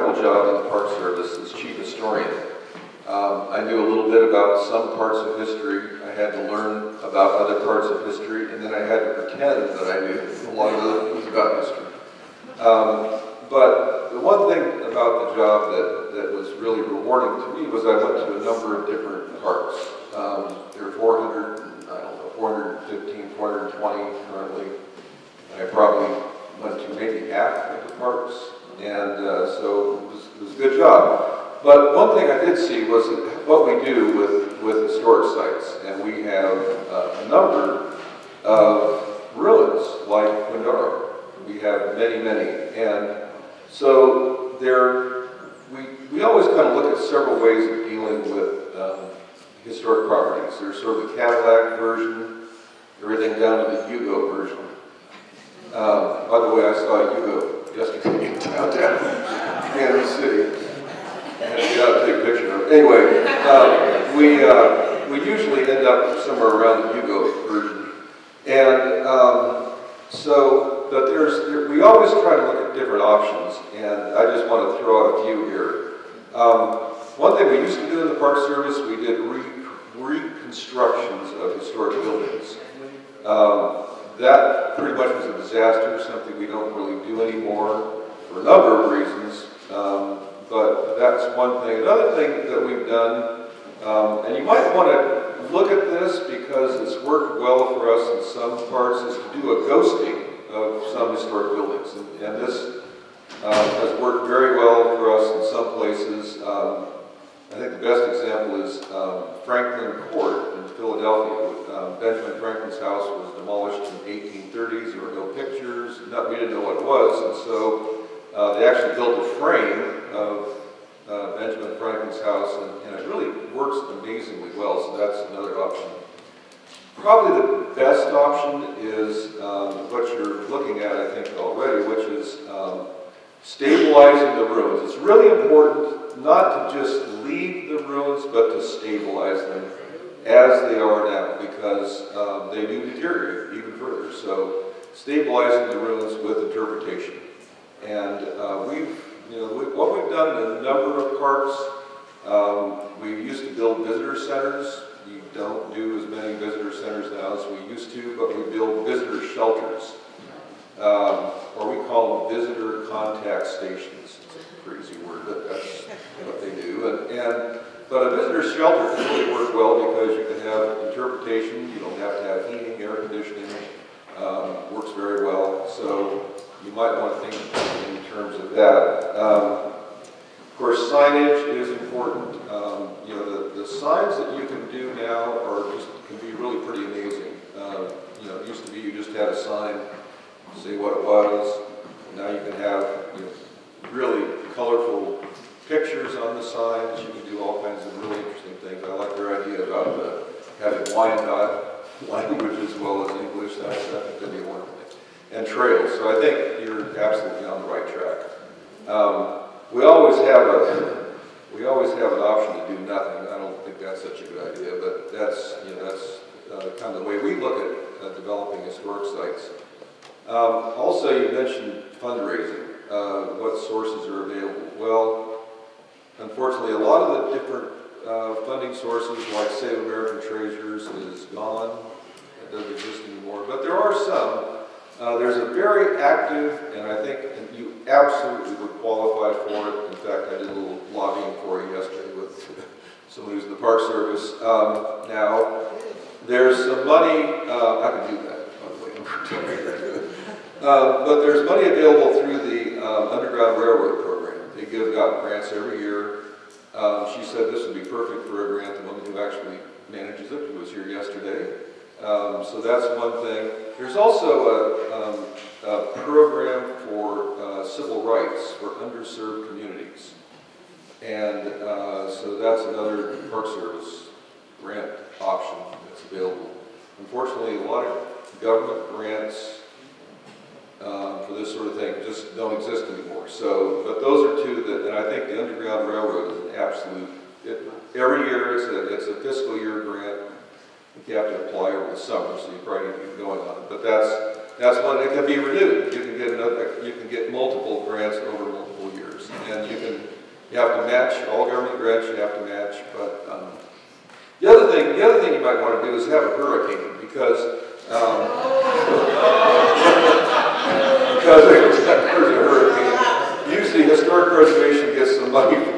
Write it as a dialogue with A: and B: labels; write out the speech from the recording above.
A: incredible job in the Park Service as chief historian. I knew a little bit about some parts of history. I had to learn about other parts of history, and then I had to pretend that I knew a lot of other things about history. But the one thing about the job that was really rewarding to me was I went to a number of different parks. There are 415, 420 currently. I probably went to maybe half of the parks, and so it was a good job. But one thing I did see was what we do with historic sites, and we have a number of ruins like Quindaro. We have many, many, and so we always kind of look at several ways of dealing with historic properties. There's sort of the Cadillac version, everything down to the Yugo version. By the way, I saw a Yugo yesterday in downtown Kansas City. I had to get out and take a picture of it. Anyway, we usually end up somewhere around the Yugo version. And but we always try to look at different options, and I just want to throw out a few here. One thing we used to do in the Park Service, we did reconstructions of historic buildings. That pretty much was a disaster, something we don't really do anymore for a number of reasons. But that's one thing. Another thing that we've done, and you might want to look at this because it's worked well for us in some parts, is to do a ghosting of some historic buildings. And this has worked very well for us in some places. I think the best example is Franklin Court in Philadelphia. Benjamin Franklin's house was demolished in the 1830s. There were no pictures. We didn't know what it was. And so they actually built a frame of Benjamin Franklin's house, and it really works amazingly well, so that's another option. Probably the best option is what you're looking at, I think, already, which is stabilizing the ruins. It's really important not to just leave the ruins, but to stabilize them as they are now, because they do deteriorate even further. So stabilizing the ruins with interpretation. And what we've done in a number of parks, we used to build visitor centers. We don't do as many visitor centers now as we used to, but we build visitor shelters, or we call them visitor contact stations. It's a crazy word, but that's what they do. But a visitor shelter can really work well because you can have interpretation. You don't have to have heating, air conditioning. Works very well. So you might want to think in terms of that. Of course, signage is important. The signs that you can do now can be really pretty amazing. It used to be you just had a sign, say what it was. Now you can have really colorful pictures on the signs. You can do all kinds of really interesting things. I like their idea about having Wyandotte language as well as English. I think that'd be wonderful. And trails. So I think you're absolutely on the right track. We always have an option to do nothing. I don't think that's such a good idea, but that's kind of the way we look at developing historic sites. Also, you mentioned fundraising. What sources are available? Well, unfortunately, a lot of the different funding sources, like Save American Treasures, is gone. It doesn't exist anymore. But there are some. There's a very active, and I think you absolutely would qualify for it. In fact, I did a little lobbying for you yesterday with someone who's in the Park Service. Now, there's some money, I can do that, by the way. But there's money available through the Underground Railroad program. They give out grants every year. She said this would be perfect for a grant, the woman who actually manages it, who was here yesterday. So that's one thing. There's also a program for civil rights for underserved communities. And so that's another Park Service grant option that's available. Unfortunately, a lot of government grants for this sort of thing just don't exist anymore. So, but those are two that, and I think the Underground Railroad is an absolute, every year it's a fiscal year grant. You have to apply over the summer, so you probably need to get going on it. But that's one that can be renewed. You can get multiple grants over multiple years, and you can You have to match, all government grants you have to match, but the other thing you might want to do is have a hurricane, because because there's a hurricane. Usually historic preservation gets some money from